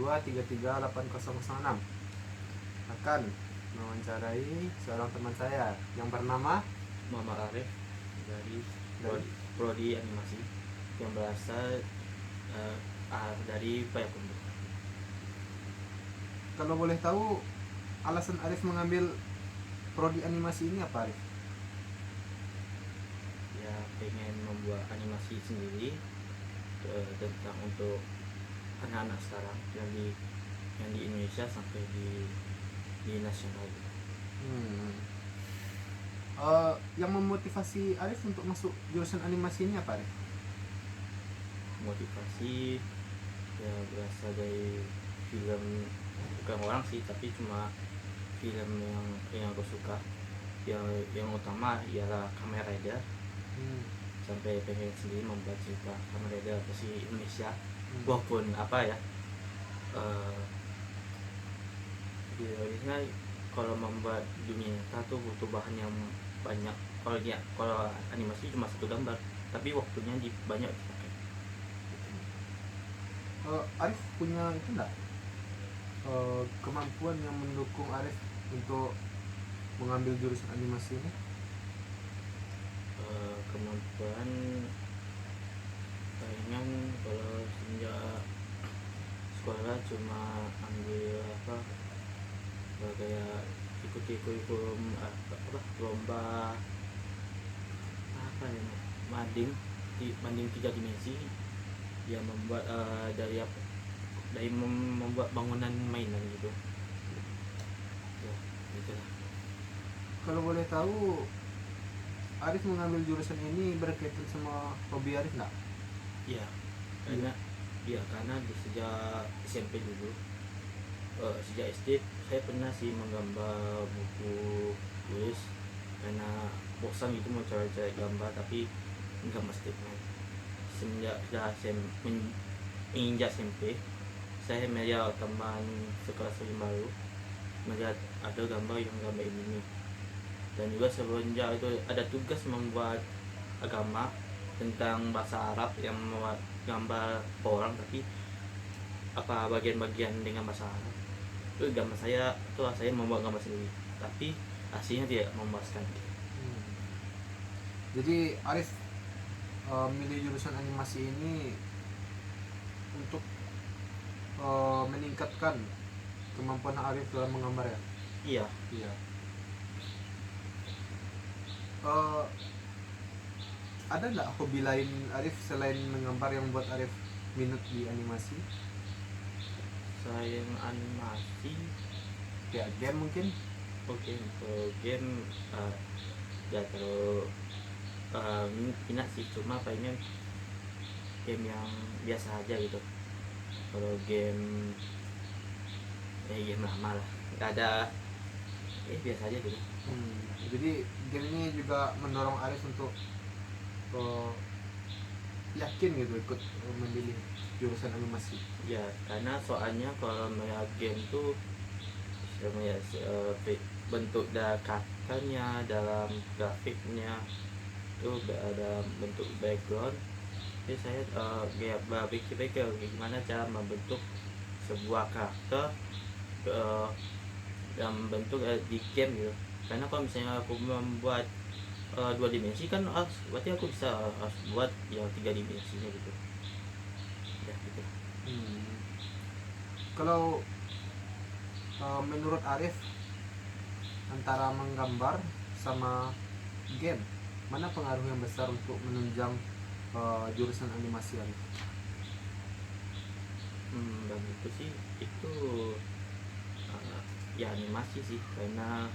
0812338006 akan mewawancarai seorang teman saya yang bernama Muhammad Arif dari Dari? prodi animasi yang berasal dari Payakumbuh. Kalau boleh tahu, alasan Arif mengambil prodi animasi ini apa, Arif? Ya pengen membuat animasi sendiri tentang untuk anak-anak sekarang yang di Indonesia sampai di nasional. Yang memotivasi Arif untuk masuk jurusan animasi ini apa, Arif? Motivasi ya berasal dari film, bukan orang sih, tapi cuma film yang aku suka. Yang utama ialah Kamen Rider. Sampai pengen sendiri membuat cerita Kamen Rider versi Indonesia. Walaupun apa ya, di Indonesia kalau membuat dunia nyata tuh butuh bahan yang banyak. Kalau animasi cuma satu gambar, tapi waktunya banyak dipakai. Arif punya itu enggak kemampuan yang mendukung Arif untuk mengambil jurusan animasi ini? Kemampuan palingan kalau sejak sekolah cuma ambil kayak ikut lomba banding 3 dimensi yang membuat dari membuat bangunan mainan gitu ya, gitu lah. Kalau boleh tahu, Arif mengambil jurusan ini berkaitan sama hobi Arif enggak? Iya, karena sejak SMP dulu, sejak SD saya pernah sih menggambar buku tulis karena bosan gitu mau cari gambar tapi nggak mesti. Semenjak saya menginjak SMP, saya melihat teman sekelas yang baru melihat ada gambar ini, dan juga semenjak itu ada tugas membuat agama tentang bahasa Arab yang membuat gambar orang, tapi bagian-bagian dengan bahasa Arab. Itu gambar saya membuat gambar sendiri, tapi hasilnya tidak memuaskan. Jadi Arif milih jurusan animasi ini untuk meningkatkan kemampuan Arif dalam menggambar ya? Iya. Ada nggak hobi lain Arif selain menggambar yang membuat Arif minat di animasi? Selain animasi, Kayak game mungkin? Oke, untuk game ya terlalu minat sih, cuma pengen game yang biasa aja gitu. Kalau game lama lah, nggak ada, biasa aja gitu. Jadi game ini juga mendorong Arif untuk yakin gitu ikut memilih jurusan animasi. Ya karena soalnya kalau melihat game tuh bentuk katanya dalam grafiknya tuh ada bentuk background. Jadi saya berpikir gimana cara membentuk sebuah karakter dalam bentuk di game gitu. Karena kalau misalnya aku membuat 2 dimensi kan berarti aku bisa harus buat yang 3 dimensinya gitu ya gitu. Kalau menurut Arif, antara menggambar sama game, mana pengaruh yang besar untuk menunjang jurusan animasi Arif? Bagiku sih itu ya animasi sih, karena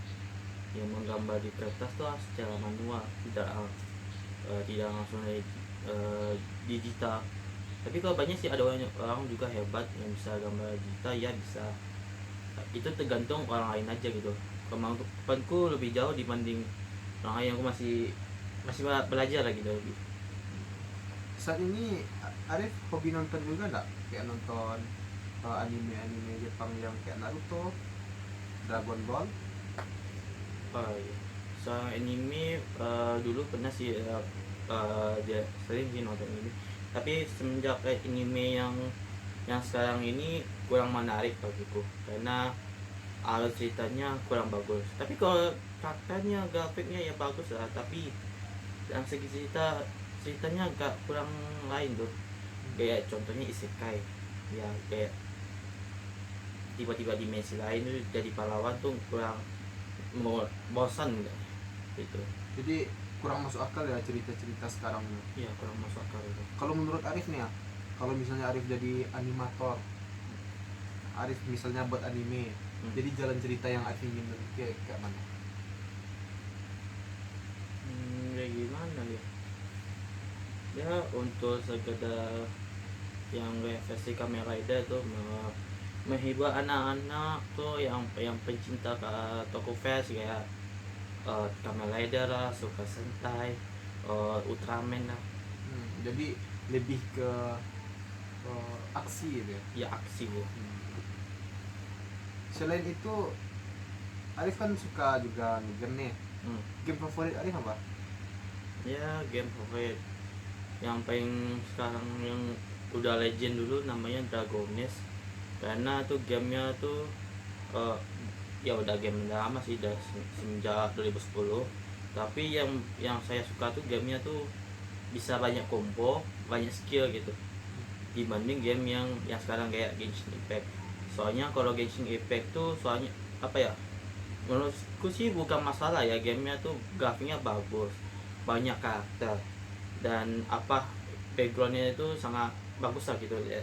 yang menggambar di kertas tuh secara manual, tidak langsung dari digital. Tapi kalau banyak sih ada orang juga hebat yang bisa gambar digital, ya bisa. Itu tergantung orang lain aja gitu. Kemampuanku lebih jauh dibanding orang lain, aku masih belajar lagi lebih. Saat ini Arif hobi nonton juga nggak? Kayak nonton anime Jepang yang kayak Naruto, Dragon Ball? Iya. Soal anime dulu pernah sih dia sering sih nonton anime. Tapi semenjak anime yang sekarang ini kurang menarik bagiku karena alur ceritanya kurang bagus. Tapi kalau karakternya, grafiknya ya bagus lah, tapi dalam segi ceritanya agak kurang lain tuh. Kayak contohnya isekai, ya kayak tiba-tiba dimensi lain tuh jadi pahlawan tuh kurang bosan enggak gitu. Jadi kurang masuk akal ya cerita-cerita sekarang nih. Iya, kurang masuk akal itu. Kalau menurut Arif nih ya, kalau misalnya Arif jadi animator, Arif misalnya buat anime, jadi jalan cerita yang Arif ingin kayak mana? Kayak gimana ya? Ya untuk sekedar yang versi Kamen Rider tuh menghibur anak-anak tuh yang pencinta ke toko fans kayak Kamen Rider lah, Super Sentai, Ultraman lah. Jadi lebih ke aksi gitu ya. Ya aksi ya. Selain itu Arif kan suka juga game nih. Game favorit Arif apa? Ya game favorit yang paling sekarang yang udah legend dulu namanya Dragon Nest, karena tuh gamenya tuh ya udah game lama sih, udah semenjak 2010. Tapi yang saya suka tuh gamenya tuh bisa banyak combo, banyak skill gitu dibanding game yang sekarang kayak Genshin Impact. Soalnya kalau Genshin Impact tuh soalnya apa ya, menurutku sih bukan masalah ya, gamenya tuh grafiknya bagus, banyak karakter, dan apa backgroundnya itu sangat bagus lah gitu ya.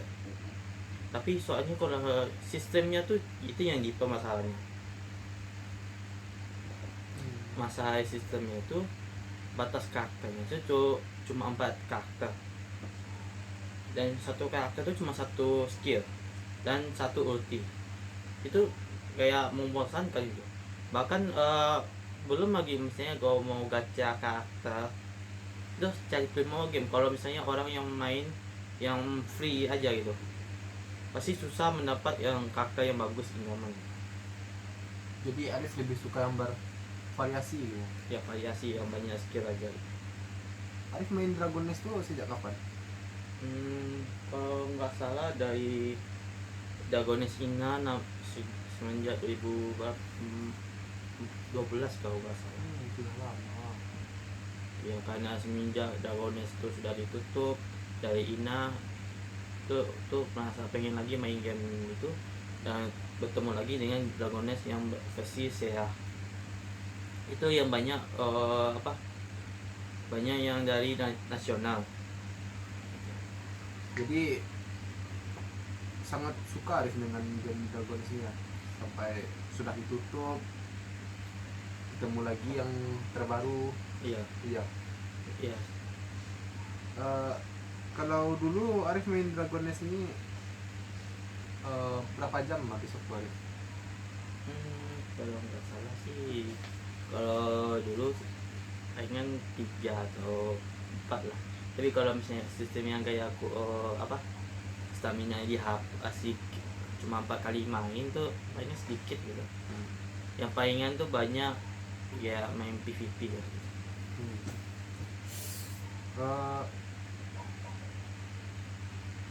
Tapi soalnya kalau sistemnya tuh itu yang gitu masalahnya. Masalah sistemnya itu batas karakternya itu cuma 4 karakter, dan satu karakter itu cuma satu skill dan satu ulti. Itu kayak membosankan gitu. Bahkan belum lagi misalnya kalau mau gacha karakter terus cari primo game, kalau misalnya orang yang main yang free aja gitu pasti susah mendapat yang karakter yang bagus di momen. Jadi Arif lebih suka yang bervariasi gitu. Ya variasi yang banyak skill aja. Arif main Dragon Nest tuh sejak kapan? Kalau nggak salah dari Dagones Ina semenjak 2012 kalau nggak salah. Sudah lama. Ya karena semenjak Dagones itu sudah ditutup dari Ina tuh merasa pengen lagi main game itu, dan bertemu lagi dengan Dragones yang versi Seiya. Itu yang banyak banyak yang dari nasional. Jadi sangat suka Arif dengan game Dragon Nest ya, sampai sudah ditutup ketemu lagi yang terbaru. Iya. Kalau dulu Arif main Dragon Nest ini berapa jam habis waktu Arif? Kalau nggak salah sih, kalau dulu palingan 3 atau 4 lah. Tapi kalau misalnya sistem yang kayak aku stamina di asik cuma 4 kali main tuh palingan sedikit gitu. Yang palingan tuh banyak ya main PVP gitu.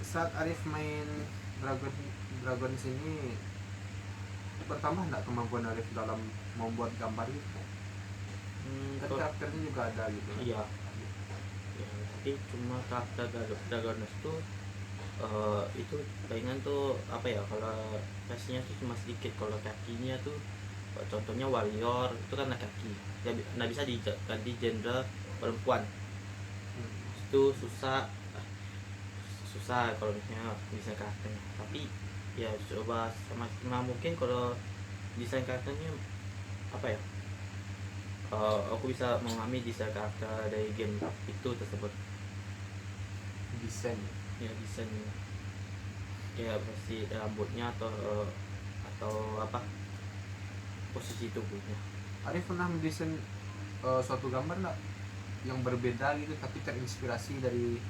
Saat Arif main Dragon sini bertambah enggak kemampuan Arif dalam membuat gambar gitu? Kan karakternya juga ada gitu. Iya. Ya, tapi cuma karakter Dragon tuh itu palingan tuh apa ya, kalau versinya tuh cuma sedikit. Kalau kakinya tuh contohnya warrior itu kan kaki nggak bisa diganti genre perempuan. Itu susah kalau misalnya desain karakternya. Tapi ya coba semaksimal mungkin kalau desain karakternya apa ya, aku bisa memahami desain karakter dari game itu tersebut. Desain Desainnya ya pasti rambutnya atau apa posisi tubuhnya. Arif pernah mendesain suatu gambar enggak yang berbeda gitu tapi terinspirasi dari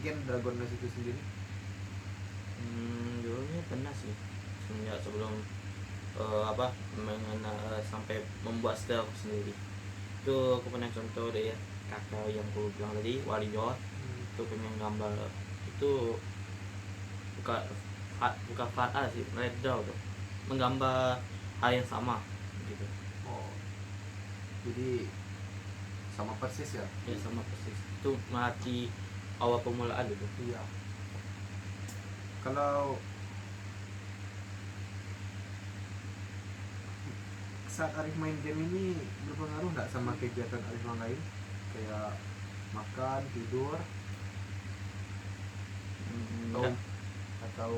game Dragon Nest itu sendiri? Dulunya pernah sih, semenjak sebelum sampai membuat style aku sendiri. Itu aku pernah contoh deh ya, kakak yang aku bilang tadi warrior. Itu pengen gambar itu bukan flat art sih, red draw tuh, menggambar hal yang sama gitu. Oh, jadi sama persis ya. Ya sama persis, itu melatih awal permulaan gitu. Iya. Kalau saat Arif main game ini berpengaruh nggak sama kegiatan Arif yang lain, kayak makan, tidur, atau Enggak, atau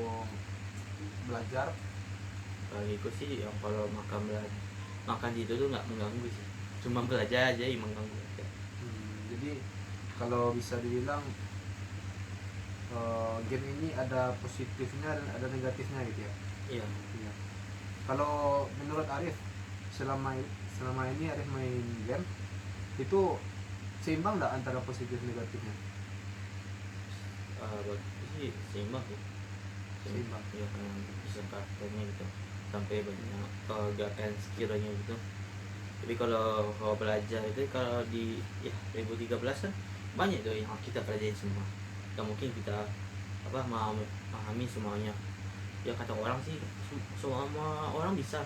belajar? bagiku sih yang kalau makan tidur tuh nggak mengganggu sih, cuma belajar aja yang mengganggu aja. Jadi kalau bisa dibilang game ini ada positifnya dan ada negatifnya gitu ya. Iya. Iya. Kalau menurut Arif, selama ini Arif main game itu seimbang nggak antara positif negatifnya? Bagus sih, seimbang sih. Seimbang. Ya kan, bisa karakternya gitu, sampai banyak gerakan skillnya gitu. Tapi kalau belajar itu, kalau di ya 2013 kan banyak tuh yang kita pelajarin semua, gak mungkin kita memahami semuanya. Ya kata orang sih semua orang bisa,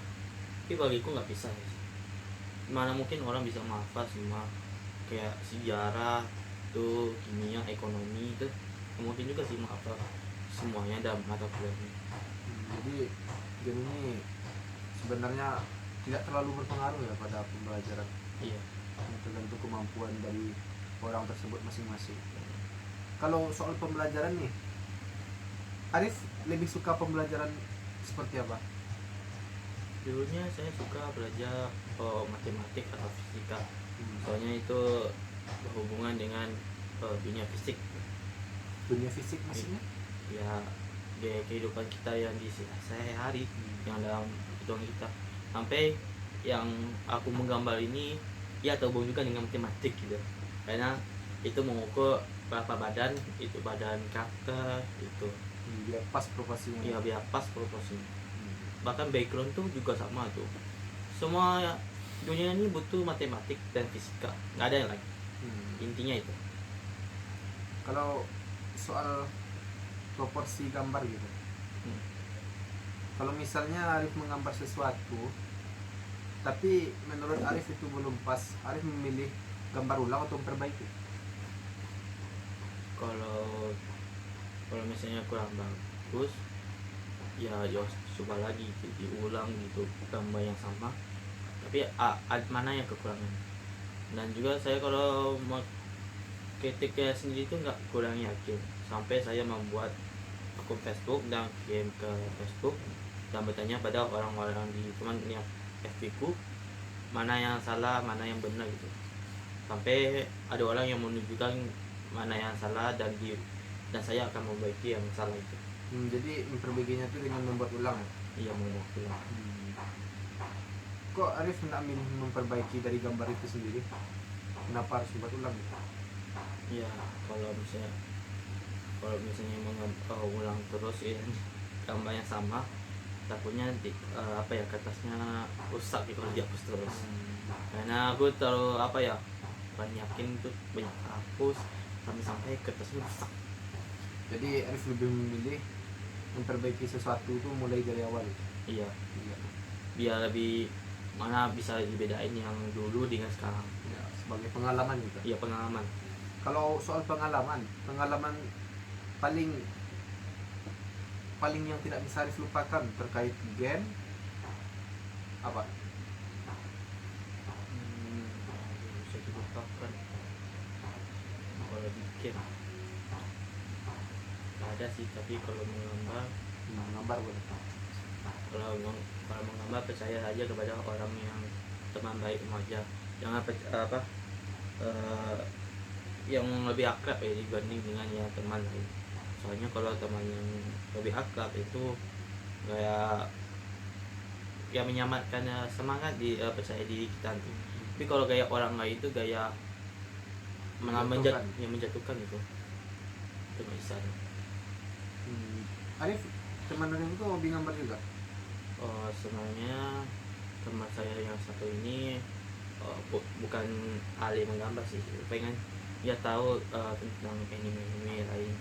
tapi bagiku nggak bisa sih. Mana mungkin orang bisa menghafal semua, kayak sejarah tuh, kimia, ekonomi itu mungkin juga sih menghafal semuanya dalam mata kuliahnya. Jadi game ini sebenarnya tidak terlalu berpengaruh ya pada pembelajaran, Iya. tergantung kemampuan dari orang tersebut masing-masing. Kalau soal pembelajaran nih, Arif lebih suka pembelajaran seperti apa? Dulunya saya suka belajar matematik atau fisika, soalnya itu berhubungan dengan dunia fisik. Dunia fisik maksudnya? Ya di kehidupan kita yang di sehari-hari, yang dalam hidup kita, sampai yang aku menggambar ini ya terhubung juga dengan matematik gitu, karena itu mengukur berapa badan, itu badan karakter itu. Biar pas proporsinya. Ya biar pas proporsinya. Bahkan background tuh juga sama tuh, semua dunia ini butuh matematik dan fisika, nggak ada yang lain. Intinya itu. Kalau soal proporsi gambar gitu, kalau misalnya Arif menggambar sesuatu tapi menurut Arif itu belum pas, Arif memilih gambar ulang atau memperbaiki? Kalau misalnya kurang bagus, ya coba lagi gitu, diulang gitu gambar yang sama, tapi mana yang kekurangan. Dan juga saya kalau mau ketiknya sendiri itu nggak kurang yakin, sampai saya membuat akun Facebook dan kirim ke Facebook dan bertanya pada orang-orang di teman yang FB ku, mana yang salah mana yang benar gitu, sampai ada orang yang menunjukkan mana yang salah, dan saya akan memperbaiki yang salah itu. Jadi memperbaikinya itu dengan membuat ulang ya? Iya, membuat ulang. Kok Arif tidak milih memperbaiki dari gambar itu sendiri? Kenapa harus membuat ulang gitu? Iya, kalau misalnya ulang terus ya gambar yang sama, takutnya kertasnya rusak gitu kalau dihapus terus. Karena aku terlalu bukan yakin tuh, banyak hapus sampai kertasnya rusak. Jadi Arif lebih memilih memperbaiki sesuatu itu mulai dari awal. Iya. Biar lebih mana bisa dibedain yang dulu dengan sekarang. Ya, sebagai pengalaman juga. Iya, pengalaman. Kalau soal pengalaman paling yang tidak bisa Arif lupakan terkait game apa? Bisa dilupakan kalau bikin nggak ada sih, tapi kalau menggambar Gambar boleh. kalau menggambar percaya aja kepada orang yang teman baik aja, jangan yang lebih akrab ya dibanding dengan yang teman lain. Soalnya kalau teman yang lebih akrab itu kayak ya menyamarkan semangat di percaya diri kita tuh. Tapi kalau kayak orang lain itu kayak menjatuhkan itu nggak bisa. Arif, teman Arif itu hobi gambar juga? Sebenarnya teman saya yang satu ini bukan ahli menggambar sih, pengen dia tahu tentang anime lain.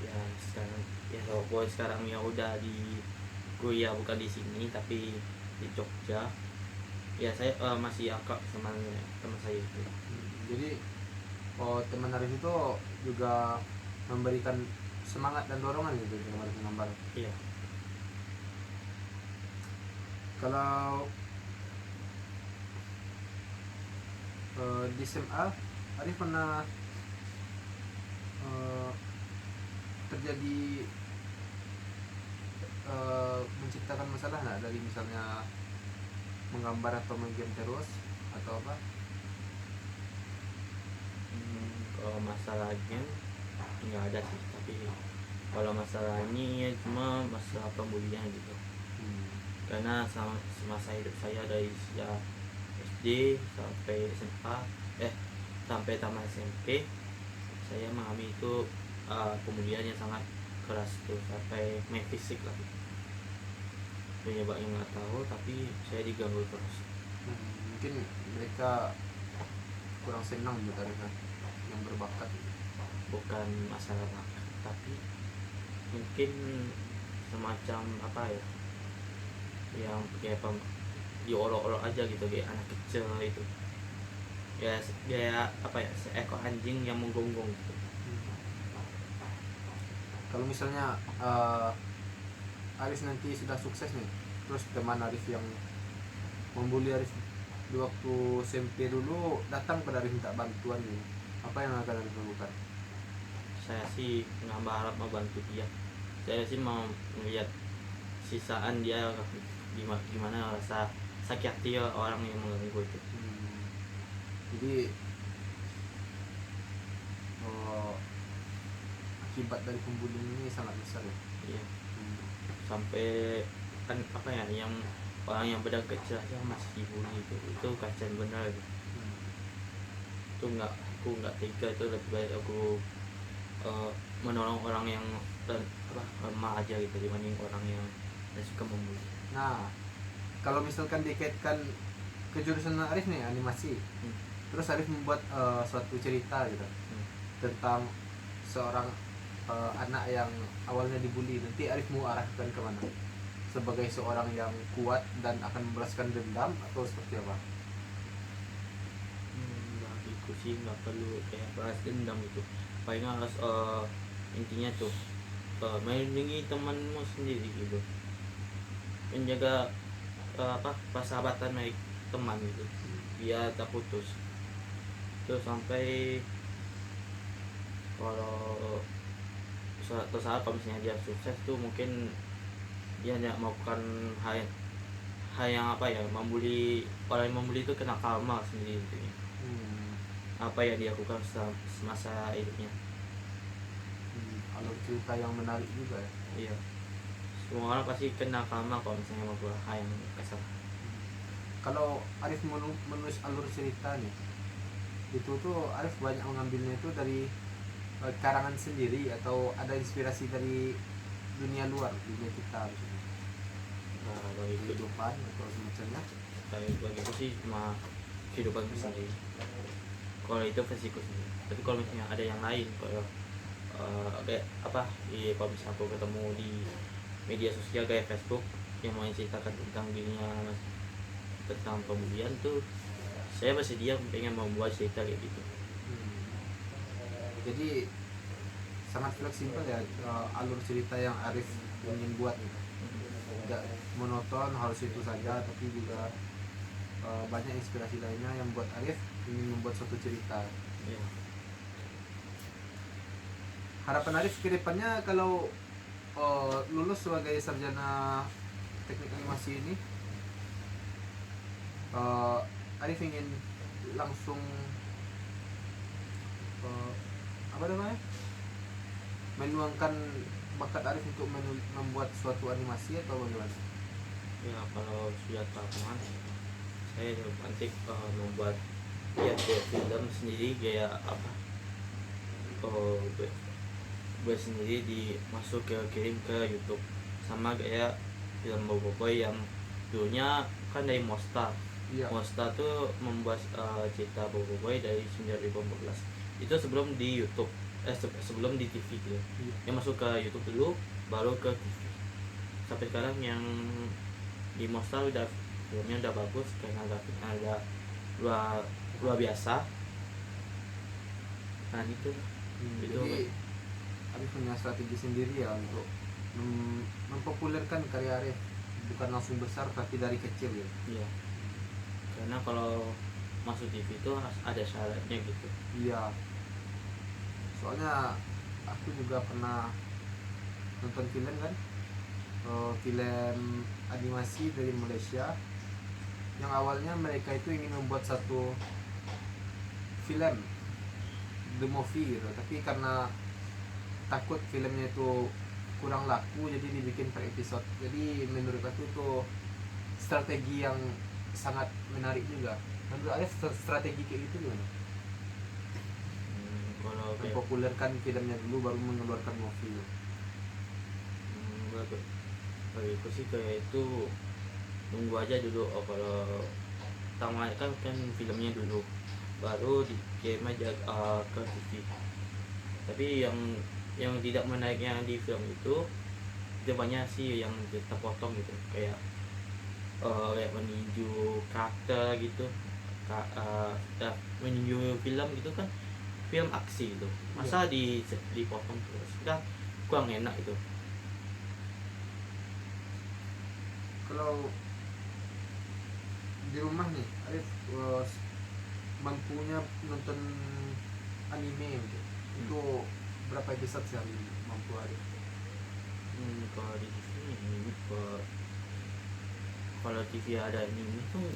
Ya sekarang ya walaupun sekarang ya udah di kuliah bukan di sini tapi di Jogja, ya saya masih akrab sama teman saya itu. Jadi teman Arif itu juga memberikan semangat dan dorongan gitu dalam Arif menggambar. Iya. Kalau di SMA Arif pernah terjadi menciptakan masalah nggak dari misalnya menggambar atau main game terus atau apa? Kalau masalahnya nggak ada sih, tapi kalau masalahnya ya cuma masalah pembulian gitu. Karena semasa hidup saya dari sejak SD sampai SMA sampai tamat SMP, saya mengalami itu pembulian yang sangat keras tuh, sampai main fisik lah. Penyebabnya nggak tahu, tapi saya diganggu terus. Mungkin mereka kurang senang buat Arif yang berbakat. Bukan masalah bakat, tapi mungkin semacam apa ya, yang kayak diolok-olok aja gitu, kayak anak kecil itu ya, kayak apa ya, seekor anjing yang menggonggong gitu. Kalau misalnya Arif nanti sudah sukses nih, terus teman Arif yang membuli Arif di waktu SMP dulu datang pada Arif minta bantuan nih, apa yang akan Arif lakukan? Saya sih nggak berharap mau bantu dia, saya sih mau melihat sisaan dia gimana rasa sakit hati orang yang mengganggu itu. Jadi akibat dari pembulian ini sangat besar ya. Iya. Sampai kan apa ya, yang orang yang pedang kecil aja masih dibully itu kasihan benar gitu. Itu aku nggak tega, itu lebih baik aku menolong orang yang lemah aja gitu dibanding orang yang suka membuli. Nah, kalau misalkan dikaitkan ke jurusan Arif nih, animasi, terus Arif membuat suatu cerita gitu tentang seorang anak yang awalnya dibully, nanti Arif mau arahkan kemana? Sebagai seorang yang kuat dan akan membalaskan dendam atau seperti apa? Bagiku sih nggak perlu kayak balas dendam itu, paling harus intinya tuh melindungi temanmu sendiri gitu, menjaga persahabatan baik teman gitu biar tak putus. Terus sampai kalau suatu saat kalau misalnya dia sukses tuh mungkin dia tidak melakukan hal yang apa ya, membuli. Orang yang membuli itu kena karma sendiri intinya. Apa yang dia lakukan semasa hidupnya. Alur cerita yang menarik juga ya. Iya, semua orang pasti kena karma kalau misalnya melakukan hal yang kasar. Kalau Arif menulis alur cerita nih, itu tuh Arif banyak mengambilnya itu dari karangan sendiri atau ada inspirasi dari dunia luar, dunia kita misalnya, Bagi kehidupan atau semacamnya? bagiku sih cuma kehidupanku sendiri. Kalau itu versiku sendiri. Tapi kalau misalnya ada yang lain, kalau kayak apa, kalau misalnya aku ketemu di media sosial kayak Facebook yang mau ceritakan tentang dirinya tentang pembulian tuh, saya bersedia pengen membuat cerita kayak gitu. Jadi sangat fleksibel ya alur cerita yang Arif ingin buat gitu. Tidak monoton harus itu saja, tapi juga banyak inspirasi lainnya yang buat Arif ingin membuat suatu cerita. Ya. Harapan Arif ke depannya kalau lulus sebagai sarjana teknik animasi ini, Arif ingin langsung apa namanya, menuangkan bakat Arif untuk membuat suatu animasi atau bagaimana? Ya kalau sudah tahapan saya nanti membuat ya film sendiri kayak apa, gue sendiri dimasuk kirim ke YouTube, sama kayak film Boboiboy yang dulunya kan dari Mostar. Iya. Mostar tuh membuat cerita Boboiboy dari 2014 itu sebelum di YouTube. sebelum di TV gitu. Iya. Yang masuk ke YouTube dulu, baru ke TV. Sampai sekarang yang di Mostar udah filmnya udah bagus karena grafiknya ada luar luar biasa. Nah itu Itu Jadi Arif punya strategi sendiri ya untuk mempopulerkan karya Arif, bukan langsung besar tapi dari kecil ya. iya. Karena kalau masuk TV itu harus ada syaratnya gitu. Iya. Soalnya aku juga pernah nonton film kan, film animasi dari Malaysia yang awalnya mereka itu ingin membuat satu film the movie gitu, tapi karena takut filmnya itu kurang laku jadi dibikin per episode. Jadi menurut aku itu strategi yang sangat menarik juga. Menurut Arif strategi kayak gitu gimana? Kalau kayak Mempopulerkan filmnya dulu baru mengeluarkan movie. bagi aku sih kayak itu tunggu aja dulu. Kalau tamat kan filmnya dulu baru dikirim aja ke TV. Tapi yang tidak menariknya di film itu banyak sih yang terpotong gitu, kayak kayak meninju karakter gitu, meninju film gitu kan, film aksi gitu, masa dipotong terus kan kurang enak itu. Kalau di rumah nih Arif mampunya nonton anime gitu, itu berapa episode sehari mampu Arif? Kalau di TV ini kalau TV ada ini tuh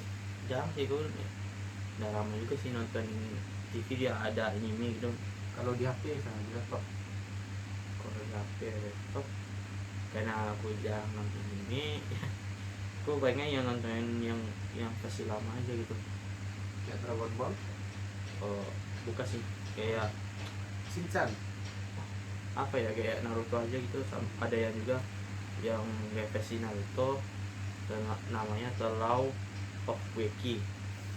jarang sih gue. Udah lama juga sih nonton TV dia ada anime gitu. Kalau di HP misalnya di laptop? Kalau di HP laptop karena aku jarang nonton anime aku pengen yang nonton yang versi lama aja gitu. Kayak Dragon Ball, Bukan sih, kayak Shinchan. apa ya, kayak Naruto aja gitu. Ada yang juga yang kayak versi Naruto dan namanya The Law of Weki,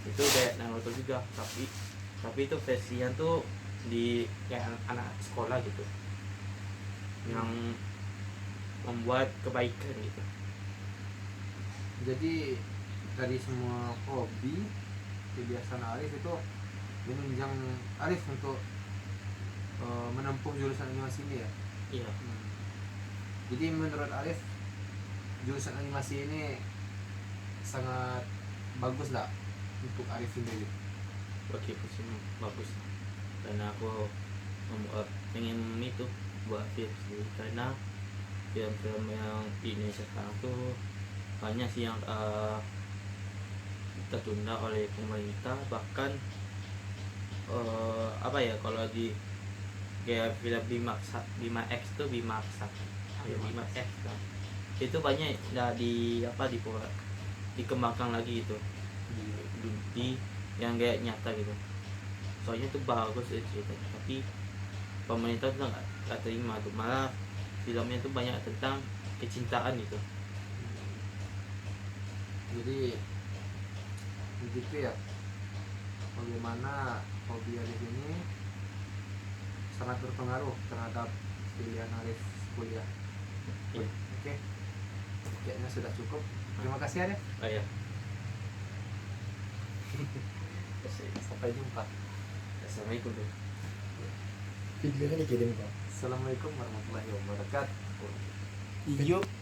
itu kayak Naruto juga, tapi itu versinya tuh di kayak anak sekolah gitu yang membuat kebaikan gitu. Jadi dari semua hobi, kebiasaan Arif itu menunjang Arif untuk menempuh jurusan animasi ini ya. Iya. Jadi menurut Arif jurusan animasi ini sangat bagus lah untuk Arif sendiri. Bagi aku sih bagus, karena aku pengen itu buat film sendiri, karena film-film yang di Indonesia sekarang tuh banyak sih yang tertunda oleh pemerintah. Bahkan apa ya, kalau di kayak film Bima X tuh Bima X lah, itu banyak dikembangkan lagi gitu di yang kayak nyata gitu. Soalnya itu bagus ceritanya, tapi pemerintah tuh nggak terima tuh, malah filmnya tuh banyak tentang kecintaan gitu. Jadi begitu ya, bagaimana hobi Arif ini sangat berpengaruh terhadap pilihan Arif kuliah. Iya. Oke, kayaknya sudah cukup. Terima kasih Arif. Oh ya, Sampai jumpa. assalamualaikum tuh. Videonya dikirim kok. Assalamualaikum warahmatullahi wabarakatuh. Yuk.